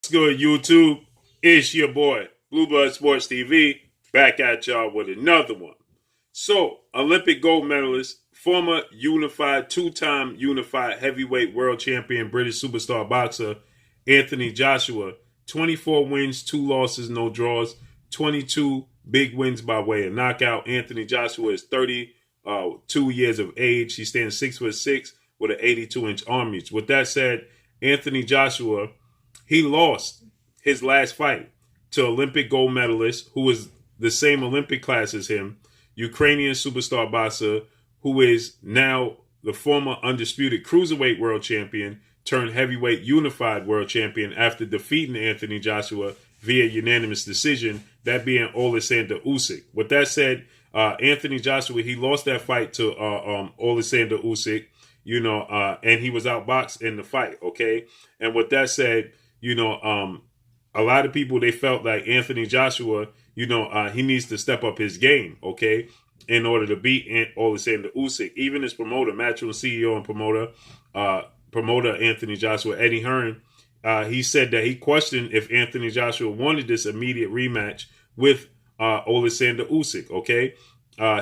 What's good, YouTube? It's your boy, Blue Blood Sports TV, back at y'all with another one. So, Olympic gold medalist, former unified, two-time unified heavyweight world champion, British superstar boxer, Anthony Joshua, 24 wins, 2 losses, no draws, 22 big wins by way of knockout. Anthony Joshua is 32 years of age. He stands 6'6" with an 82-inch arm reach. With that said, Anthony Joshua, he lost his last fight to Olympic gold medalist, who was the same Olympic class as him, Ukrainian superstar boxer, who is now the former undisputed cruiserweight world champion turned heavyweight unified world champion after defeating Anthony Joshua via unanimous decision, that being Oleksandr Usyk. With that said, Anthony Joshua, he lost that fight to Oleksandr Usyk, and he was outboxed in the fight, okay? And with that said, a lot of people, they felt like Anthony Joshua, he needs to step up his game, okay, in order to beat Oleksandr Usyk. Even his promoter, Matchroom CEO and promoter Anthony Joshua, Eddie Hearn, he said that he questioned if Anthony Joshua wanted this immediate rematch with Oleksandr Usyk, okay?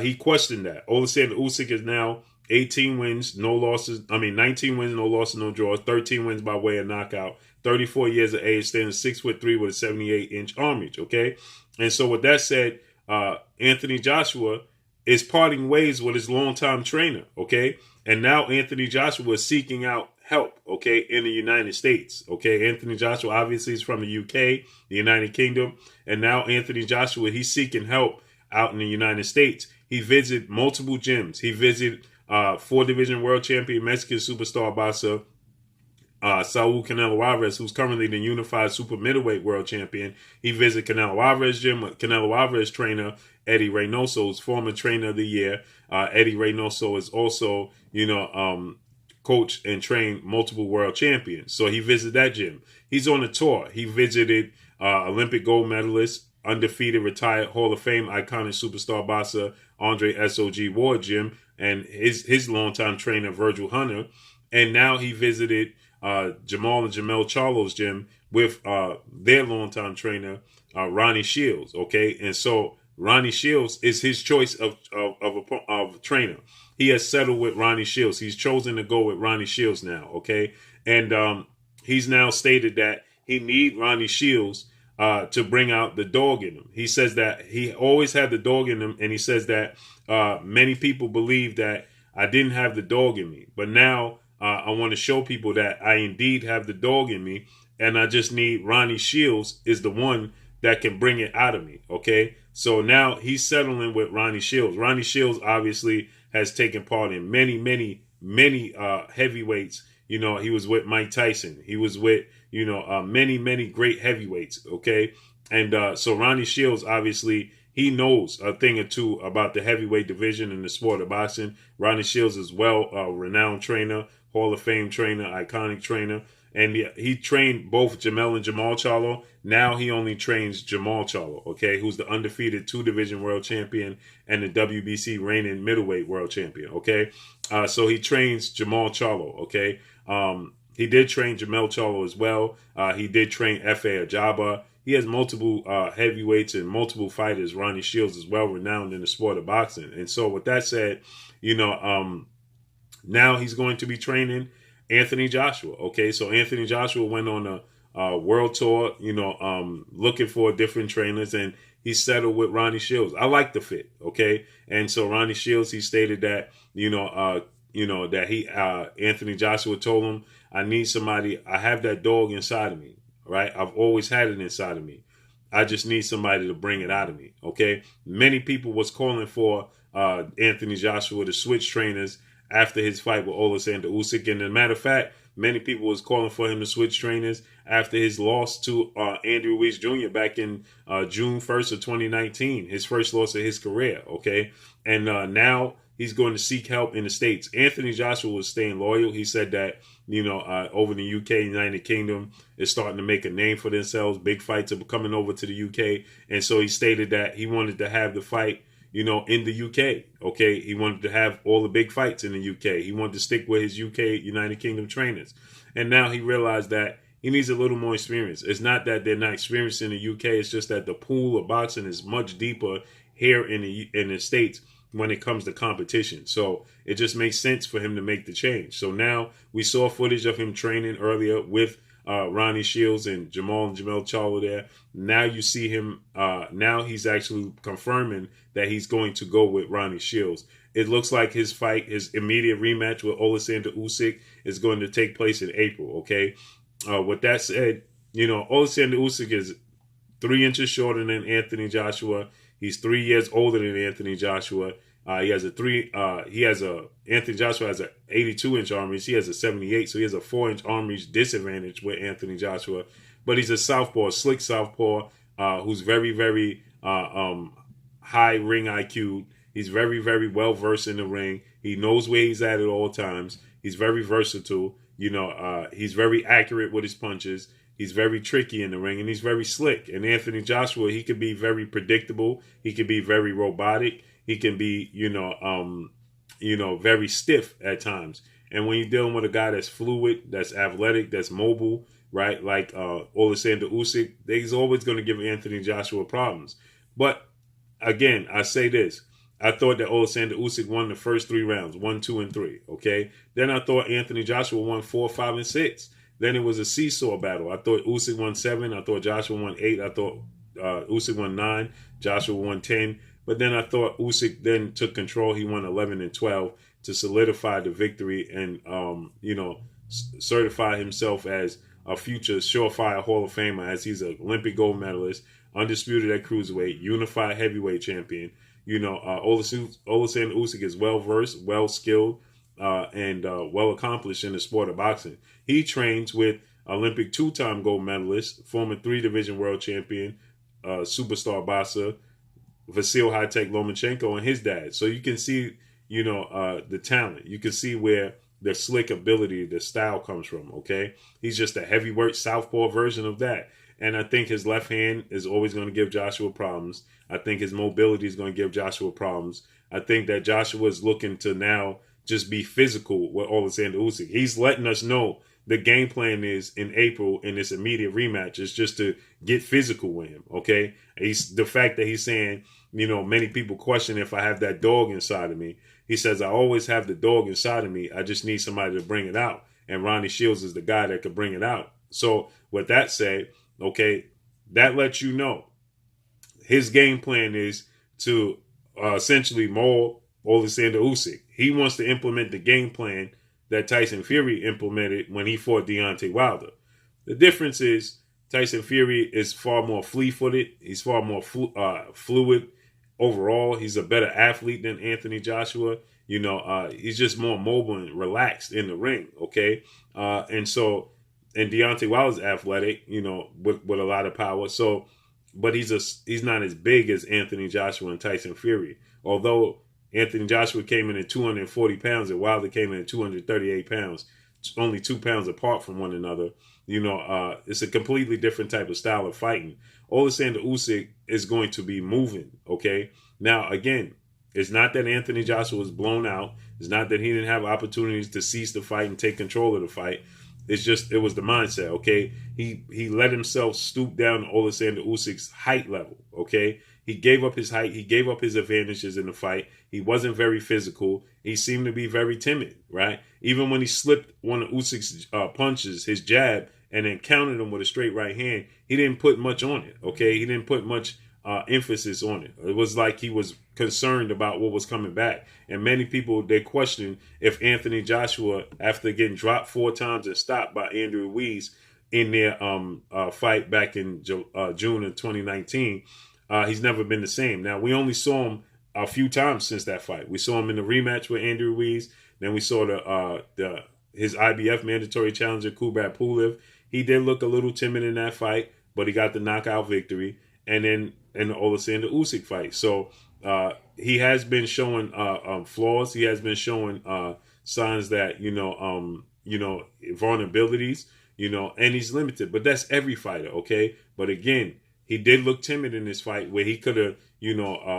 He questioned that. Oleksandr Usyk is now 18 wins, no losses. 19 wins, no losses, no draws. 13 wins by way of knockout. 34 years of age, standing 6'3" with a 78-inch arm reach. Okay, and so with that said, Anthony Joshua is parting ways with his longtime trainer. Okay, and now Anthony Joshua is seeking out help. Okay, in the United States. Okay, Anthony Joshua obviously is from the UK, the United Kingdom, and now Anthony Joshua, he's seeking help out in the United States. He visited multiple gyms. He visited 4-division world champion Mexican superstar boxer Saul Canelo Alvarez, who's currently the unified super middleweight world champion. He visited Canelo Alvarez gym. Canelo Alvarez trainer Eddie Reynoso is former trainer of the year. Eddie Reynoso is also, coached and trained multiple world champions. So he visited that gym. He's on a tour. He visited Olympic gold medalist, undefeated, retired Hall of Fame iconic superstar boxer Andre S.O.G. Ward gym and his longtime trainer Virgil Hunter. And now he visited Jamal and Jamel Charlo's gym with their longtime trainer Ronnie Shields. Okay, and so Ronnie Shields is his choice of a trainer. He has settled with Ronnie Shields. He's chosen to go with Ronnie Shields now. Okay, and he's now stated that he need Ronnie Shields to bring out the dog in him. He says that he always had the dog in him, and he says that many people believe that I didn't have the dog in me, but now I want to show people that I indeed have the dog in me, and I just need Ronnie Shields is the one that can bring it out of me, okay? So now he's settling with Ronnie Shields. Ronnie Shields obviously has taken part in many heavyweights. He was with Mike Tyson. He was with, many great heavyweights, okay? And so Ronnie Shields, obviously, he knows a thing or two about the heavyweight division in the sport of boxing. Ronnie Shields is renowned trainer, Hall of Fame trainer, iconic trainer. And he trained both Jamel and Jamal Charlo. Now he only trains Jamal Charlo, okay, who's the undefeated 2-division world champion and the WBC reigning middleweight world champion, okay? So he trains Jamal Charlo, okay? He did train Jamel Charlo as well. He did train F.A. Ajaba. He has multiple heavyweights and multiple fighters. Ronnie Shields is well renowned in the sport of boxing. And so with that said, now he's going to be training Anthony Joshua. Okay, so Anthony Joshua went on a world tour, looking for different trainers, and he settled with Ronnie Shields. I like the fit. Okay, and so Ronnie Shields, he stated that that Anthony Joshua told him, I need somebody. I have that dog inside of me, right? I've always had it inside of me. I just need somebody to bring it out of me. Okay, many people was calling for Anthony Joshua to switch trainers after his fight with Oleksandr Usyk. And as a matter of fact, many people was calling for him to switch trainers after his loss to Andrew Ruiz Jr. back in June 1st of 2019, his first loss of his career, okay? And now he's going to seek help in the States. Anthony Joshua was staying loyal. He said that, over in the UK, United Kingdom, is starting to make a name for themselves. Big fights are coming over to the UK. And so he stated that he wanted to have the fight in the UK, okay? He wanted to have all the big fights in the UK. He wanted to stick with his UK, United Kingdom trainers. And now he realized that He needs a little more experience. It's not that they're not experienced in the UK. It's just that the pool of boxing is much deeper here in the States when it comes to competition. So it just makes sense for him to make the change. So now we saw footage of him training earlier with Ronnie Shields and Jamel Charlo there. Now you see him, now he's actually confirming that he's going to go with Ronnie Shields. It looks like his fight, his immediate rematch with Oleksandr Usyk is going to take place in April, okay? With that said, Oleksandr Usyk is 3 inches shorter than Anthony Joshua. He's 3 years older than Anthony Joshua. Anthony Joshua has an 82-inch arm reach. He has a 78, so he has a 4-inch arm reach disadvantage with Anthony Joshua. But he's a southpaw, slick southpaw, who's very, very high ring IQ. He's very, very well versed in the ring. He knows where he's at all times. He's very versatile. He's very accurate with his punches. He's very tricky in the ring, and he's very slick. And Anthony Joshua, he could be very predictable. He could be very robotic. He can be, very stiff at times. And when you're dealing with a guy that's fluid, that's athletic, that's mobile, right, like Oleksandr Usyk, he's always going to give Anthony Joshua problems. But again, I say this. I thought that Oleksandr Usyk won the first 3 rounds, 1, 2, and 3, okay? Then I thought Anthony Joshua won 4, 5, and 6. Then it was a seesaw battle. I thought Usyk won 7. I thought Joshua won 8. I thought Usyk won 9. Joshua won 10. But then I thought Usyk then took control. He won 11 and 12 to solidify the victory and, certify himself as a future surefire Hall of Famer, as he's an Olympic gold medalist, undisputed at cruiserweight, unified heavyweight champion. Oleksandr Usyk is well-versed, well-skilled, and well-accomplished in the sport of boxing. He trains with Olympic 2-time gold medalist, former 3-division world champion, superstar boxer, Vasil High-Tech Lomachenko, and his dad. So you can see, the talent. You can see where the slick ability, the style comes from, okay? He's just a heavyweight southpaw version of that. And I think his left hand is always going to give Joshua problems. I think his mobility is going to give Joshua problems. I think that Joshua is looking to now just be physical with Oleksandr Usyk. He's letting us know the game plan is in April in this immediate rematch is just to get physical with him, okay? The fact that he's saying, many people question if I have that dog inside of me. He says, I always have the dog inside of me. I just need somebody to bring it out. And Ronnie Shields is the guy that could bring it out. So with that said, okay, that lets you know his game plan is to essentially mold Oleksandr Usyk. He wants to implement the game plan that Tyson Fury implemented when he fought Deontay Wilder. The difference is Tyson Fury is far more flea-footed. He's far more fluid overall. He's a better athlete than Anthony Joshua. He's just more mobile and relaxed in the ring, okay? And Deontay Wilder's athletic, with a lot of power. So, but he's not as big as Anthony Joshua and Tyson Fury. Although Anthony Joshua came in at 240 pounds and Wilder came in at 238 pounds, only 2 pounds apart from one another. It's a completely different type of style of fighting. Oleksandr Usyk is going to be moving, okay? Now, again, it's not that Anthony Joshua was blown out. It's not that he didn't have opportunities to seize the fight and take control of the fight. It's just, it was the mindset, okay? He let himself stoop down to Oleksandr Usyk's height level, okay? He gave up his height. He gave up his advantages in the fight. He wasn't very physical. He seemed to be very timid, right? Even when he slipped one of Usyk's punches, his jab, and then countered him with a straight right hand, he didn't put much on it, okay? He didn't put much emphasis on it. It was like he was concerned about what was coming back. And many people, they question if Anthony Joshua, after getting dropped 4 times and stopped by Andrew Ruiz in their fight back in June of 2019, he's never been the same. Now, we only saw him a few times since that fight. We saw him in the rematch with Andrew Ruiz. Then we saw his IBF mandatory challenger, Kubrat Pulev. He did look a little timid in that fight, but he got the knockout victory. And then in the Oleksandr Usyk fight. So he has been showing flaws. He has been showing signs that, vulnerabilities, and he's limited. But that's every fighter, okay? But again, he did look timid in this fight where he could have,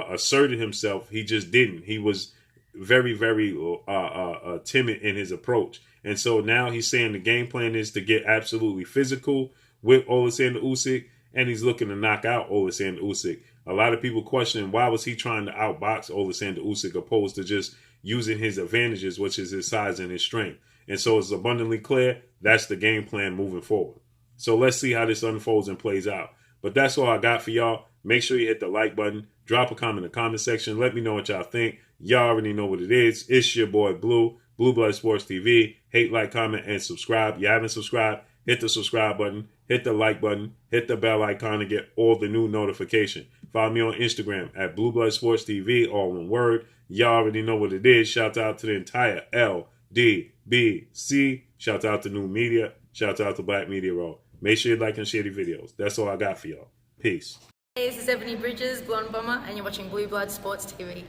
asserted himself. He just didn't. He was very, very timid in his approach. And so now he's saying the game plan is to get absolutely physical with Oleksandr Usyk, and he's looking to knock out Oleksandr Usyk. A lot of people question why was he trying to outbox Oleksandr Usyk opposed to just using his advantages, which is his size and his strength. And so it's abundantly clear that's the game plan moving forward. So let's see how this unfolds and plays out. But that's all I got for y'all. Make sure you hit the like button. Drop a comment in the comment section. Let me know what y'all think. Y'all already know what it is. It's your boy Blue, Blue Blood Sports TV. Hate, like, comment, and subscribe. You haven't subscribed, hit the subscribe button. Hit the like button. Hit the bell icon to get all the new notification. Follow me on Instagram at Blue Blood Sports TV, all one word. Y'all already know what it is. Shout out to the entire LDBC. Shout out to New Media. Shout out to Black Media Row. Make sure you like and share the videos. That's all I got for y'all. Peace. Hey, this is Ebony Bridges, Blonde Bomber, and you're watching Blue Blood Sports TV.